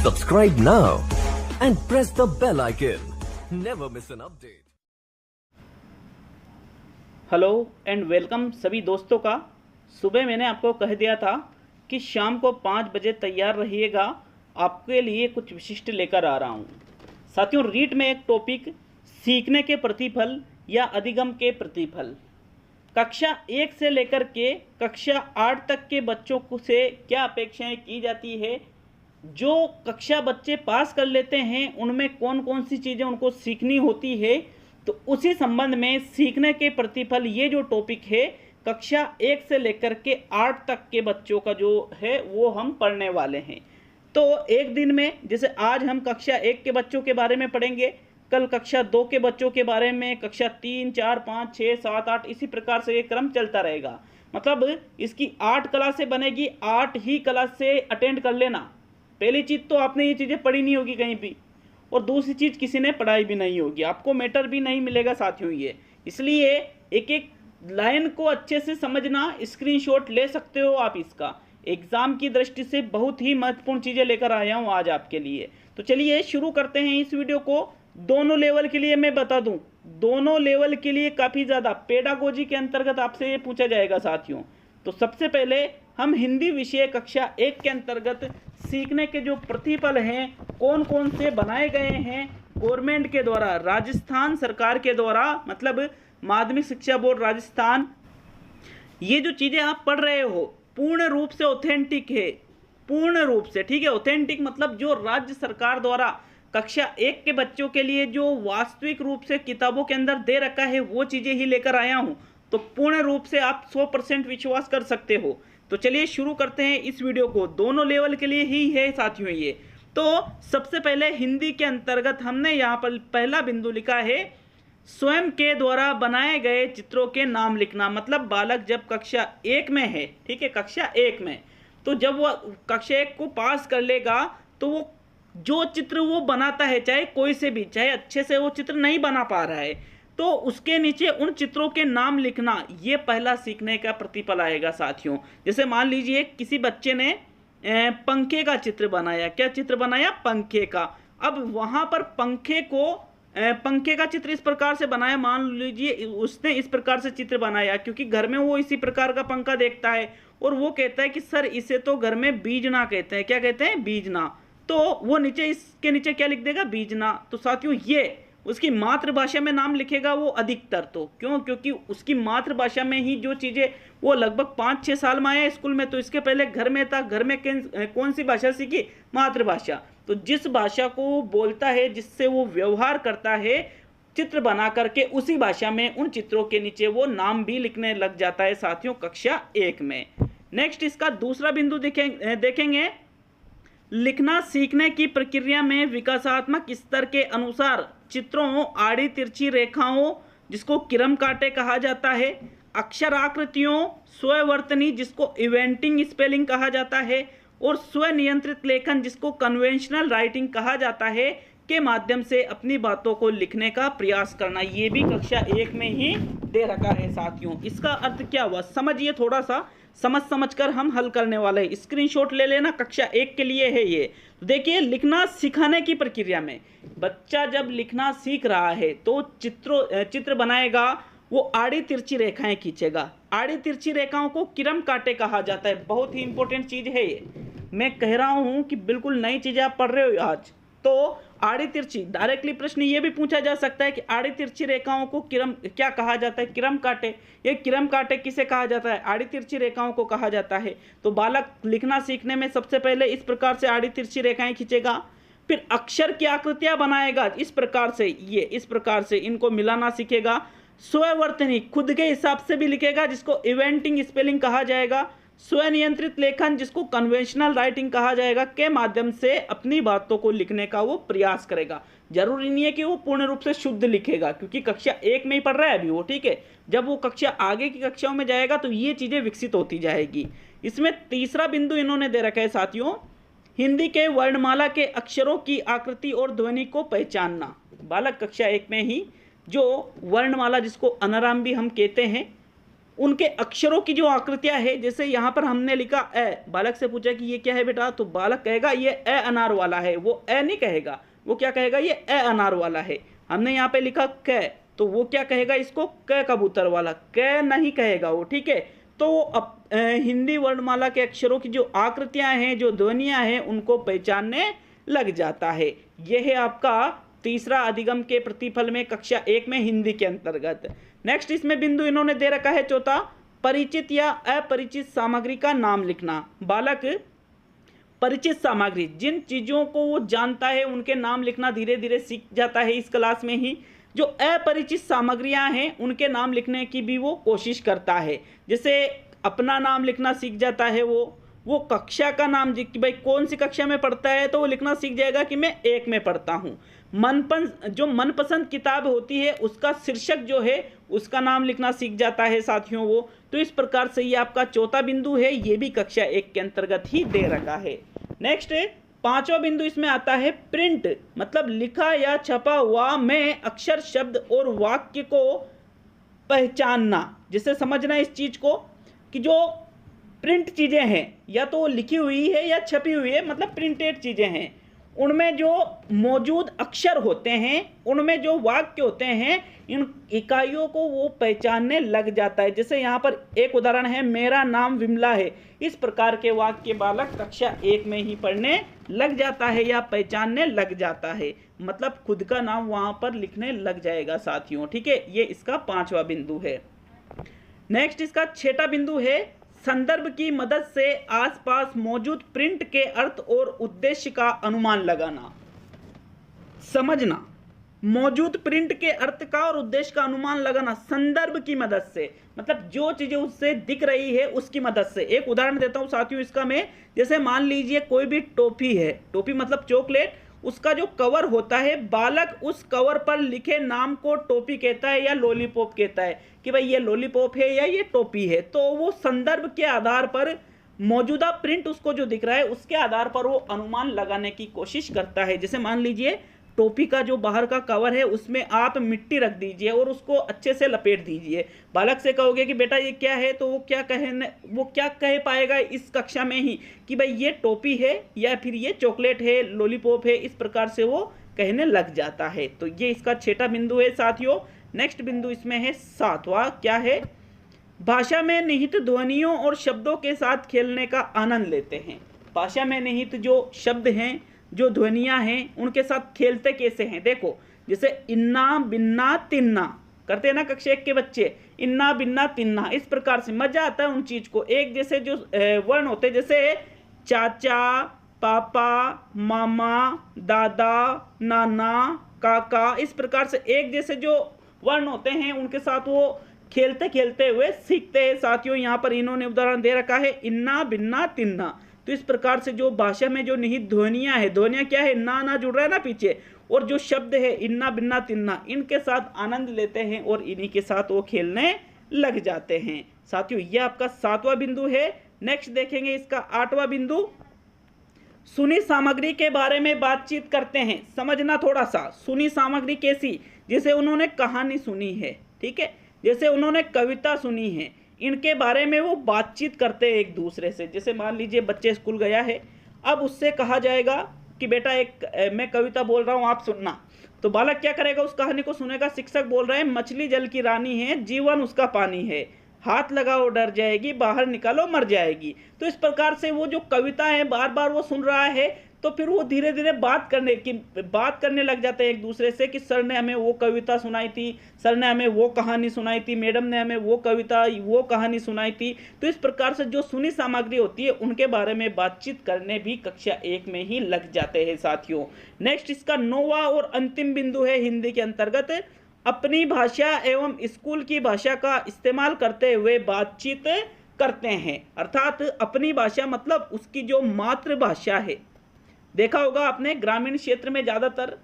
Subscribe now and press the bell icon. Never miss an update. Hello and welcome सभी दोस्तों का। सुबह मैंने आपको कह दिया था कि शाम को 5 बजे तैयार रहिएगा, आपके लिए कुछ विशिष्ट लेकर आ रहा हूँ। साथियों, रीट में एक टॉपिक सीखने के प्रतिफल या अधिगम के प्रतिफल। कक्षा 1 से लेकर के कक्षा 8 तक के बच्चों से क्या अपेक्षाएं की जाती है, जो कक्षा बच्चे पास कर लेते हैं उनमें कौन कौन सी चीज़ें उनको सीखनी होती है, तो उसी संबंध में सीखने के प्रतिफल ये जो टॉपिक है कक्षा 1 से लेकर के 8 तक के बच्चों का जो है वो हम पढ़ने वाले हैं। तो एक दिन में, जैसे आज हम कक्षा 1 के बच्चों के बारे में पढ़ेंगे, कल कक्षा 2 के बच्चों के बारे में, कक्षा 3, 4, 5, 6, 7, 8 इसी प्रकार से ये क्रम चलता रहेगा। मतलब इसकी 8 क्लासें बनेगी, 8 ही क्लास से अटेंड कर लेना। पहली चीज़ तो आपने ये चीज़ें पढ़ी नहीं होगी कहीं भी, और दूसरी चीज़ किसी ने पढ़ाई भी नहीं होगी, आपको मैटर भी नहीं मिलेगा साथियों ये। इसलिए एक एक लाइन को अच्छे से समझना, स्क्रीनशॉट ले सकते हो आप इसका। एग्ज़ाम की दृष्टि से बहुत ही महत्वपूर्ण चीज़ें लेकर आया हूँ आज आपके लिए। तो चलिए शुरू करते हैं इस वीडियो को। दोनों लेवल के लिए मैं बता दूँ, दोनों लेवल के लिए काफ़ी ज़्यादा पेडागोजी के अंतर्गत आपसे ये पूछा जाएगा साथियों। तो सबसे पहले हम हिंदी विषय कक्षा 1 के अंतर्गत सीखने के जो प्रतिफल हैं कौन कौन से बनाए गए हैं गवर्नमेंट के द्वारा, राजस्थान सरकार के द्वारा, मतलब माध्यमिक शिक्षा बोर्ड राजस्थान। ये जो चीज़ें आप पढ़ रहे हो पूर्ण रूप से ऑथेंटिक है, पूर्ण रूप से, ठीक है। ऑथेंटिक मतलब जो राज्य सरकार द्वारा कक्षा 1 के बच्चों के लिए जो वास्तविक रूप से किताबों के अंदर दे रखा है वो चीज़ें ही लेकर आया हूँ। तो पूर्ण रूप से आप 100% विश्वास कर सकते हो। तो चलिए शुरू करते हैं इस वीडियो को। दोनों लेवल के लिए ही है साथियों ये। तो सबसे पहले हिंदी के अंतर्गत हमने यहाँ पर पहला बिंदु लिखा है, स्वयं के द्वारा बनाए गए चित्रों के नाम लिखना। मतलब बालक जब कक्षा 1 में है, ठीक है, कक्षा 1 में, तो जब वो कक्षा 1 को पास कर लेगा तो वो जो चित्र वो बनाता है, चाहे कोई से भी, चाहे अच्छे से वो चित्र नहीं बना पा रहा है, तो उसके नीचे उन चित्रों के नाम लिखना, ये पहला सीखने का प्रतिफल आएगा साथियों। जैसे मान लीजिए किसी बच्चे ने पंखे का चित्र बनाया। क्या चित्र बनाया? पंखे का। अब वहाँ पर पंखे का चित्र इस प्रकार से बनाया, मान लीजिए उसने इस प्रकार से चित्र बनाया क्योंकि घर में वो इसी प्रकार का पंखा देखता है और वो कहता है कि सर इसे तो घर में बीजना कहते हैं। क्या कहते हैं? बीजना। तो वो नीचे, इसके नीचे क्या लिख देगा? बीजना। तो साथियों ये उसकी मातृभाषा में नाम लिखेगा वो अधिकतर। तो क्यों? क्योंकि उसकी मातृभाषा में ही जो चीज़ें, वो लगभग 5-6 साल में आया स्कूल में, तो इसके पहले घर में था। घर में कौन सी भाषा सीखी? मातृभाषा। तो जिस भाषा को वो बोलता है, जिससे वो व्यवहार करता है, चित्र बना करके उसी भाषा में उन चित्रों के नीचे वो नाम भी लिखने लग जाता है साथियों कक्षा 1 में। नेक्स्ट इसका दूसरा बिंदु देखेंगे, लिखना सीखने की प्रक्रिया में विकासात्मक स्तर के अनुसार चित्रों, आड़ी तिरछी रेखाओं जिसको क्रम काटे कहा जाता है, अक्षर आकृतियों, स्ववर्तनी जिसको इवेंटिंग स्पेलिंग कहा जाता है, और स्वनियंत्रित लेखन जिसको कन्वेंशनल राइटिंग कहा जाता है, के माध्यम से अपनी बातों को लिखने का प्रयास करना। ये भी कक्षा 1 में ही दे रखा है साथियों। इसका अर्थ क्या हुआ समझिए, थोड़ा सा समझ कर हम हल करने वाले हैं। स्क्रीनशॉट ले लेना, कक्षा 1 के लिए है ये। तो देखिए, लिखना सिखाने की प्रक्रिया में बच्चा जब लिखना सीख रहा है तो चित्र बनाएगा, वो आड़ी तिरछी रेखाएं खींचेगा। आड़ी तिरछी रेखाओं को क्रम काटे कहा जाता है। बहुत ही इंपॉर्टेंट चीज़ है ये। मैं कह रहा हूँ कि बिल्कुल नई चीज़ें आप पढ़ रहे हो आज। तो आड़ी तिरछी, डायरेक्टली प्रश्न ये भी पूछा जा सकता है कि आड़ी तिरछी रेखाओं को क्रम क्या कहा जाता है? क्रम काटे। ये क्रम काटे किसे कहा जाता है? आड़ी तिरछी रेखाओं को कहा जाता है। तो बालक लिखना सीखने में सबसे पहले इस प्रकार से आड़ी तिरछी रेखाएं खींचेगा, फिर अक्षर की आकृतियां बनाएगा इस प्रकार से, ये इस प्रकार से इनको मिलाना सीखेगा। स्ववर्तनी खुद के हिसाब से भी लिखेगा जिसको इवेंटिंग स्पेलिंग कहा जाएगा, स्वनियंत्रित लेखन जिसको कन्वेंशनल राइटिंग कहा जाएगा, के माध्यम से अपनी बातों को लिखने का वो प्रयास करेगा। जरूरी नहीं है कि वो पूर्ण रूप से शुद्ध लिखेगा क्योंकि कक्षा 1 में ही पढ़ रहा है अभी वो, ठीक है। जब वो कक्षा आगे की कक्षाओं में जाएगा तो ये चीज़ें विकसित होती जाएगी। इसमें तीसरा बिंदु इन्होंने दे रखा है साथियों, हिंदी के वर्णमाला के अक्षरों की आकृति और ध्वनि को पहचानना। बालक कक्षा 1 में ही जो वर्णमाला जिसको अनाराम भी हम कहते हैं उनके अक्षरों की जो आकृतियां है, जैसे यहाँ पर हमने लिखा ए, बालक से पूछा कि ये क्या है बेटा, तो बालक कहेगा ये ए अनार वाला है, वो ए नहीं कहेगा, वो क्या कहेगा ये ए अनार वाला है। हमने यहाँ पे लिखा क, तो वो क्या कहेगा इसको क कबूतर वाला, क नहीं कहेगा वो, ठीक है। तो हिंदी वर्णमाला के अक्षरों की जो आकृतियां हैं, जो ध्वनियां हैं, उनको पहचानने लग जाता है। यह है आपका तीसरा अधिगम के प्रतिफल में कक्षा 1 में हिंदी के अंतर्गत। नेक्स्ट इसमें बिंदु इन्होंने दे रखा है चौथा, परिचित या अपरिचित सामग्री का नाम लिखना। बालक परिचित सामग्री, जिन चीज़ों को वो जानता है उनके नाम लिखना धीरे धीरे सीख जाता है इस क्लास में ही। जो अपरिचित सामग्रियां हैं उनके नाम लिखने की भी वो कोशिश करता है। जैसे अपना नाम लिखना सीख जाता है वो कक्षा का नाम कि भाई कौन सी कक्षा में पढ़ता है, तो वो लिखना सीख जाएगा कि मैं 1 में पढ़ता हूँ। जो मनपसंद किताब होती है उसका शीर्षक जो है उसका नाम लिखना सीख जाता है साथियों वो। तो इस प्रकार से ये आपका चौथा बिंदु है, ये भी कक्षा 1 के अंतर्गत ही दे रखा है। नेक्स्ट पांचवा बिंदु इसमें आता है प्रिंट, मतलब लिखा या छपा हुआ में अक्षर, शब्द और वाक्य को पहचानना। जिसे समझना इस चीज को कि जो प्रिंट चीजें हैं या तो लिखी हुई है या छपी हुई है, मतलब प्रिंटेड चीजें हैं, उनमें जो मौजूद अक्षर होते हैं, उनमें जो वाक्य होते हैं, इन इकाइयों को वो पहचानने लग जाता है। जैसे यहाँ पर एक उदाहरण है, मेरा नाम विमला है। इस प्रकार के वाक्य बालक कक्षा 1 में ही पढ़ने लग जाता है या पहचानने लग जाता है, मतलब खुद का नाम वहाँ पर लिखने लग जाएगा साथियों, ठीक है। ये इसका पांचवा बिंदु है। नेक्स्ट इसका छठा बिंदु है, संदर्भ की मदद से आसपास मौजूद प्रिंट के अर्थ और उद्देश्य का अनुमान लगाना। समझना, मौजूद प्रिंट के अर्थ का और उद्देश्य का अनुमान लगाना संदर्भ की मदद से, मतलब जो चीजें उससे दिख रही है उसकी मदद से। एक उदाहरण देता हूं साथियों इसका मैं, जैसे मान लीजिए कोई भी टॉफी है, टॉफी मतलब चॉकलेट, उसका जो कवर होता है, बालक उस कवर पर लिखे नाम को टॉफी कहता है या लॉलीपॉप कहता है कि भाई ये लॉलीपॉप है या ये टॉफी है। तो वो संदर्भ के आधार पर, मौजूदा प्रिंट उसको जो दिख रहा है उसके आधार पर वो अनुमान लगाने की कोशिश करता है। जैसे मान लीजिए टोपी का जो बाहर का कवर है उसमें आप मिट्टी रख दीजिए और उसको अच्छे से लपेट दीजिए। बालक से कहोगे कि बेटा ये क्या है, तो वो क्या कह पाएगा इस कक्षा में ही कि भाई ये टोपी है या फिर ये चॉकलेट है, लॉलीपॉप है, इस प्रकार से वो कहने लग जाता है। तो ये इसका छठा बिंदु है साथियों। नेक्स्ट बिंदु इसमें है सातवां, क्या है, भाषा में निहित ध्वनियों और शब्दों के साथ खेलने का आनंद लेते हैं। भाषा में निहित जो शब्द हैं, जो ध्वनियां हैं, उनके साथ खेलते कैसे हैं, देखो जैसे इन्ना बिन्ना तिन्ना करते हैं ना कक्षा 1 के बच्चे, इन्ना बिन्ना तिन्ना, इस प्रकार से मजा आता है उन चीज को। एक जैसे जो वर्ण होते हैं, जैसे चाचा, पापा, मामा, दादा, नाना, काका, इस प्रकार से एक जैसे जो वर्ण होते हैं उनके साथ वो खेलते खेलते हुए सीखते हैं साथियों। यहाँ पर इन्होंने उदाहरण दे रखा है इन्ना बिन्ना तिन्ना। तो इस प्रकार से जो भाषा में जो निहित ध्वनियां है, ध्वनियां क्या है, ना जुड़ रहा है ना पीछे, और जो शब्द है इन्ना बिन्ना तिन्ना, इनके साथ आनंद लेते हैं और इन्हीं के साथ वो खेलने लग जाते हैं साथियों। यह आपका सातवां बिंदु है। नेक्स्ट देखेंगे इसका आठवां बिंदु, सुनी सामग्री के बारे में बातचीत करते हैं। समझना थोड़ा सा, सुनी सामग्री कैसी, जैसे उन्होंने कहानी सुनी है, ठीक है, जैसे उन्होंने कविता सुनी है, इनके बारे में वो बातचीत करते हैं एक दूसरे से। जैसे मान लीजिए बच्चे स्कूल गया है, अब उससे कहा जाएगा कि बेटा मैं कविता बोल रहा हूँ आप सुनना, तो बालक क्या करेगा, उस कहानी को सुनेगा। शिक्षक बोल रहे हैं मछली जल की रानी है, जीवन उसका पानी है, हाथ लगाओ डर जाएगी, बाहर निकालो मर जाएगी। तो इस प्रकार से वो जो कविता है बार बार वो सुन रहा है, तो फिर वो धीरे धीरे बात करने लग जाते हैं एक दूसरे से कि सर ने हमें वो कविता सुनाई थी, सर ने हमें वो कहानी सुनाई थी, मैडम ने हमें वो कविता वो कहानी सुनाई थी। तो इस प्रकार से जो सुनी सामग्री होती है उनके बारे में बातचीत करने भी कक्षा 1 में ही लग जाते हैं साथियों। नेक्स्ट इसका 9वां और अंतिम बिंदु है हिंदी के अंतर्गत, अपनी भाषा एवं स्कूल की भाषा का इस्तेमाल करते हुए बातचीत करते हैं। अर्थात अपनी भाषा मतलब उसकी जो मातृभाषा है। देखा होगा आपने ग्रामीण क्षेत्र में ज़्यादातर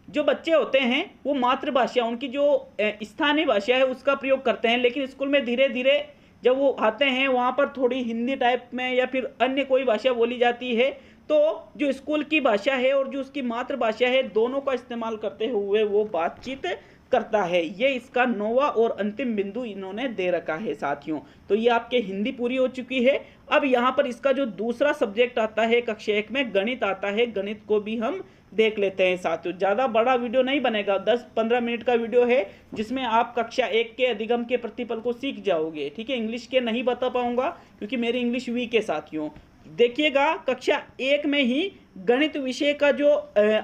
जो बच्चे होते हैं वो मातृभाषा, उनकी जो स्थानीय भाषा है उसका प्रयोग करते हैं, लेकिन स्कूल में धीरे धीरे जब वो आते हैं वहाँ पर थोड़ी हिंदी टाइप में या फिर अन्य कोई भाषा बोली जाती है। तो जो स्कूल की भाषा है और जो उसकी मातृभाषा है, दोनों का इस्तेमाल करते हुए वो बातचीत करता है। ये इसका 9वां और अंतिम बिंदु इन्होंने दे रखा है साथियों। तो ये आपके हिंदी पूरी हो चुकी है। अब यहाँ पर इसका जो दूसरा सब्जेक्ट आता है कक्षा 1 में, गणित आता है। गणित को भी हम देख लेते हैं साथियों। ज़्यादा बड़ा वीडियो नहीं बनेगा, 10-15 मिनट का वीडियो है जिसमें आप कक्षा 1 के अधिगम के प्रतिपल को सीख जाओगे। ठीक है, इंग्लिश के नहीं बता पाऊंगा क्योंकि मेरी इंग्लिश वीक है साथियों। देखिएगा कक्षा 1 में ही गणित विषय का जो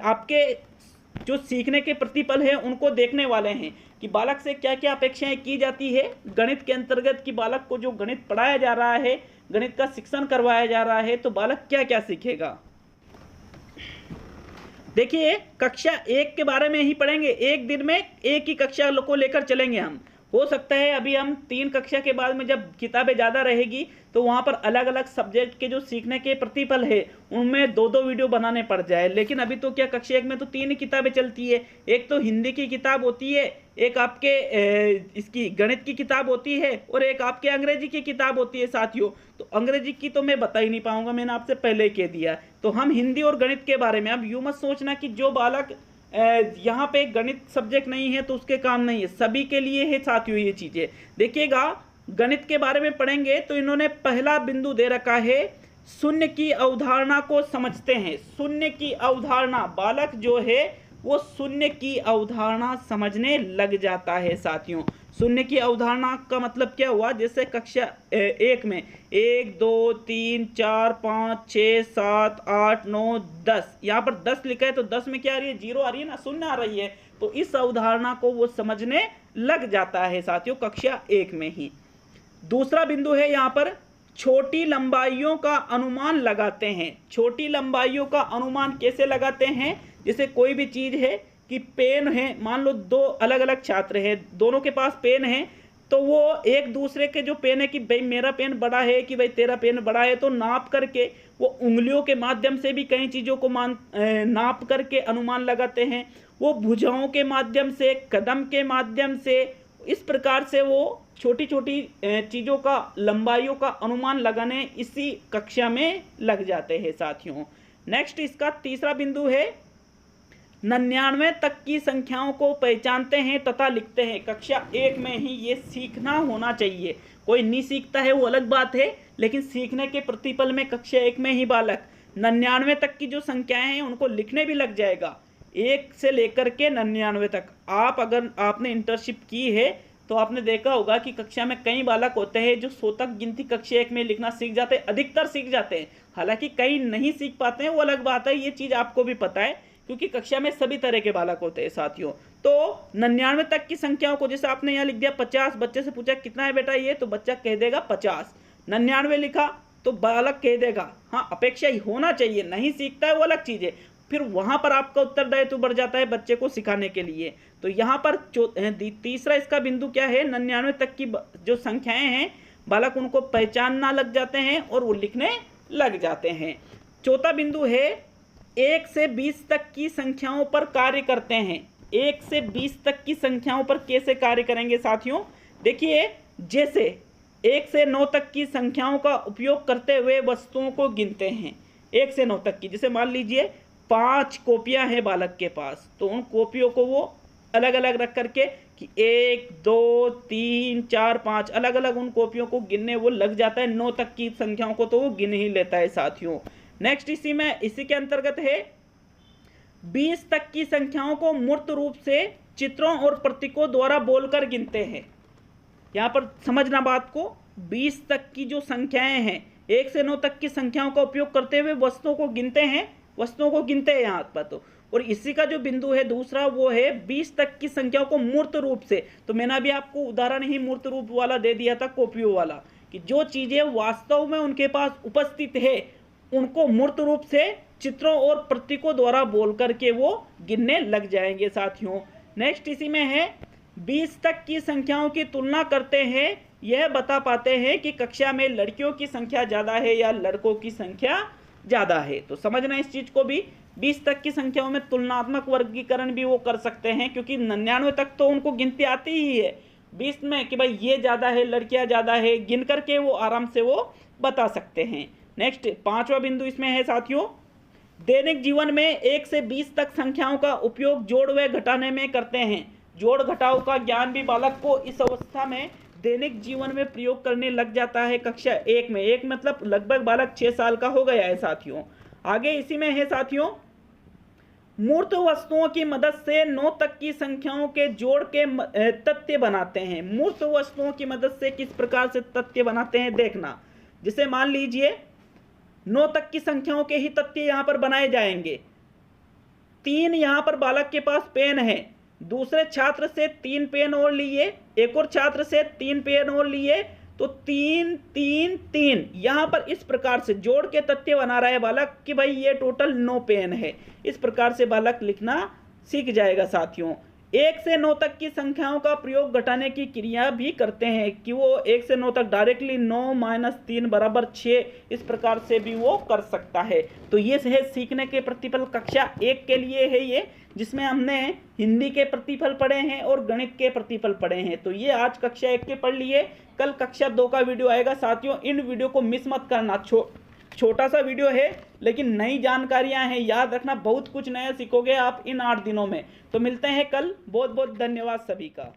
आपके जो सीखने के प्रतिपल है उनको देखने वाले हैं कि बालक से क्या क्या अपेक्षाएं की जाती है गणित के अंतर्गत, कि बालक को जो गणित पढ़ाया जा रहा है, गणित का शिक्षण करवाया जा रहा है, तो बालक क्या क्या सीखेगा। देखिए कक्षा 1 के बारे में ही पढ़ेंगे। एक दिन में एक ही कक्षा को लेकर चलेंगे हम। हो सकता है अभी हम 3 कक्षा के बाद में जब किताबें ज़्यादा रहेगी तो वहाँ पर अलग अलग सब्जेक्ट के जो सीखने के प्रतिपल है उनमें 2-2 वीडियो बनाने पड़ जाए। लेकिन अभी तो क्या कक्षा 1 में तो 3 ही किताबें चलती है। एक तो हिंदी की किताब होती है, एक आपके इसकी गणित की किताब होती है और एक आपके अंग्रेजी की किताब होती है साथियों। तो अंग्रेजी की तो मैं बता ही नहीं पाऊंगा, मैंने आपसे पहले ही कह दिया। तो हम हिंदी और गणित के बारे में, अब यूँ मत सोचना कि जो बालक यहाँ पे गणित सब्जेक्ट नहीं है तो उसके काम नहीं है, सभी के लिए है साथियों ये चीज़ें। देखिएगा गणित के बारे में पढ़ेंगे तो इन्होंने पहला बिंदु दे रखा है, शून्य की अवधारणा को समझते हैं। शून्य की अवधारणा, बालक जो है वो शून्य की अवधारणा समझने लग जाता है साथियों। शून्य की अवधारणा का मतलब क्या हुआ, जैसे कक्षा 1 में 1 2 3 4 5 6 7 8 9 10, यहाँ पर 10 लिखा है तो 10 में क्या आ रही है, 0 आ रही है ना, शून्य आ रही है। तो इस अवधारणा को वो समझने लग जाता है साथियों कक्षा 1 में ही। दूसरा बिंदु है यहाँ पर, छोटी लंबाइयों का अनुमान लगाते हैं। छोटी लंबाइयों का अनुमान कैसे लगाते हैं, जैसे कोई भी चीज़ है कि पेन है, मान लो 2 अलग अलग छात्र हैं, दोनों के पास पेन है, तो वो एक दूसरे के जो पेन है कि भाई मेरा पेन बड़ा है कि भाई तेरा पेन बड़ा है, तो नाप करके वो उंगलियों के माध्यम से भी कई चीज़ों को नाप करके अनुमान लगाते हैं। वो भुजाओं के माध्यम से, कदम के माध्यम से, इस प्रकार से वो छोटी छोटी चीज़ों का, लंबाइयों का अनुमान लगाने इसी कक्षा में लग जाते हैं साथियों। नेक्स्ट इसका तीसरा बिंदु है, 99 तक की संख्याओं को पहचानते हैं तथा लिखते हैं। कक्षा 1 में ही ये सीखना होना चाहिए। कोई नहीं सीखता है वो अलग बात है, लेकिन सीखने के प्रतिपल में कक्षा 1 में ही बालक 99 तक की जो संख्याएं हैं उनको लिखने भी लग जाएगा, 1 से लेकर के 99 तक। आप अगर आपने इंटर्नशिप की है तो आपने देखा होगा कि कक्षा में कई बालक होते हैं जो 100 तक गिनती कक्षा 1 में लिखना सीख जाते हैं, अधिकतर सीख जाते हैं। हालांकि कई नहीं सीख पाते हैं, वो अलग बात है, ये चीज़ आपको भी पता है क्योंकि कक्षा में सभी तरह के बालक होते हैं साथियों। तो 99 तक की संख्याओं को, जैसे आपने यहाँ लिख दिया 50, बच्चे से पूछा कितना है बेटा ये, तो बच्चा कह देगा 50। 99 लिखा तो बालक कह देगा, हाँ अपेक्षा ही होना चाहिए, नहीं सीखता है वो अलग चीज़ है। फिर वहाँ पर आपका उत्तरदायित्व बढ़ जाता है बच्चे को सिखाने के लिए। तो यहाँ पर तीसरा इसका बिंदु क्या है, 99 तक की जो संख्याएं हैं बालक उनको पहचानना लग जाते हैं और वो लिखने लग जाते हैं। चौथा बिंदु है, 1 से 20 तक की संख्याओं पर कार्य करते हैं। 1 से 20 तक की संख्याओं पर कैसे कार्य करेंगे साथियों, देखिए जैसे 1 से 9 तक की संख्याओं का उपयोग करते हुए वस्तुओं को गिनते हैं। 1 से 9 तक की, जैसे मान लीजिए 5 कॉपियां हैं बालक के पास, तो उन कॉपियों को वो अलग अलग रख करके कि 1 2 3 4 5 अलग अलग उन कॉपियों को गिनने वो लग जाता है। 9 तक की संख्याओं को तो वो गिन ही लेता है साथियों। नेक्स्ट इसी के अंतर्गत है, 20 तक की संख्याओं को मूर्त रूप से चित्रों और प्रतीकों द्वारा बोलकर गिनते हैं। यहाँ पर समझना बात को, 20 तक की जो संख्याएं हैं 1 से 9 तक की संख्याओं का उपयोग करते हुए वस्तुओं को गिनते हैं, वस्तुओं को गिनते हैं यहाँ पर। तो और इसी का जो बिंदु है दूसरा वो है 20 तक की संख्याओं को मूर्त रूप से। तो मैंने अभी आपको उदाहरण ही मूर्त रूप वाला दे दिया था, कॉपियों वाला, कि जो चीज़ें वास्तव में उनके पास उपस्थित है उनको मूर्त रूप से चित्रों और प्रतीकों द्वारा बोल करके वो गिनने लग जाएंगे साथियों। नेक्स्ट इसी में है, 20 तक की संख्याओं की तुलना करते हैं, यह बता पाते हैं कि कक्षा में लड़कियों की संख्या ज़्यादा है या लड़कों की संख्या ज़्यादा है। तो समझना इस चीज़ को भी, 20 तक की संख्याओं में तुलनात्मक वर्गीकरण भी वो कर सकते हैं, क्योंकि 99 तक तो उनको गिनती आती ही है, 20 में कि भाई ये ज़्यादा है, लड़कियाँ ज़्यादा है, गिन करके वो आराम से वो बता सकते हैं। नेक्स्ट 5वां बिंदु इसमें है साथियों, दैनिक जीवन में 1 से 20 तक संख्याओं का उपयोग जोड़ व घटाने में करते हैं। जोड़ घटाव का ज्ञान भी बालक को इस अवस्था में दैनिक जीवन में प्रयोग करने लग जाता है। कक्षा 1 में, 1 मतलब लगभग बालक 6 साल का हो गया है साथियों। आगे इसी में है साथियों, मूर्त वस्तुओं की मदद से 9 तक की संख्याओं के जोड़ के तथ्य बनाते हैं। मूर्त वस्तुओं की मदद से किस प्रकार से तथ्य बनाते हैं देखना। जैसे मान लीजिए 9 तक की संख्याओं के ही तथ्य यहां पर बनाए जाएंगे। 3 यहां पर बालक के पास पेन है, दूसरे छात्र से 3 पेन और लिए, एक और छात्र से 3 पेन और लिए, तो 3 3 3 यहां पर इस प्रकार से जोड़ के तथ्य बना रहा है बालक कि भाई ये टोटल 9 पेन है। इस प्रकार से बालक लिखना सीख जाएगा साथियों। 1 से 9 तक की संख्याओं का प्रयोग घटाने की क्रिया भी करते हैं कि वो 1 से 9 तक डायरेक्टली 9 - 3 = 6 इस प्रकार से भी वो कर सकता है। तो ये है सीखने के प्रतिफल कक्षा 1 के लिए है ये, जिसमें हमने हिंदी के प्रतिफल पढ़े हैं और गणित के प्रतिफल पढ़े हैं। तो ये आज कक्षा 1 के पढ़ लिए, कल कक्षा 2 का वीडियो आएगा साथियों। इन वीडियो को मिस मत करना। छोटा सा वीडियो है लेकिन नई जानकारियां हैं, याद रखना बहुत कुछ नया सीखोगे आप इन 8 दिनों में। तो मिलते हैं कल। बहुत बहुत धन्यवाद सभी का।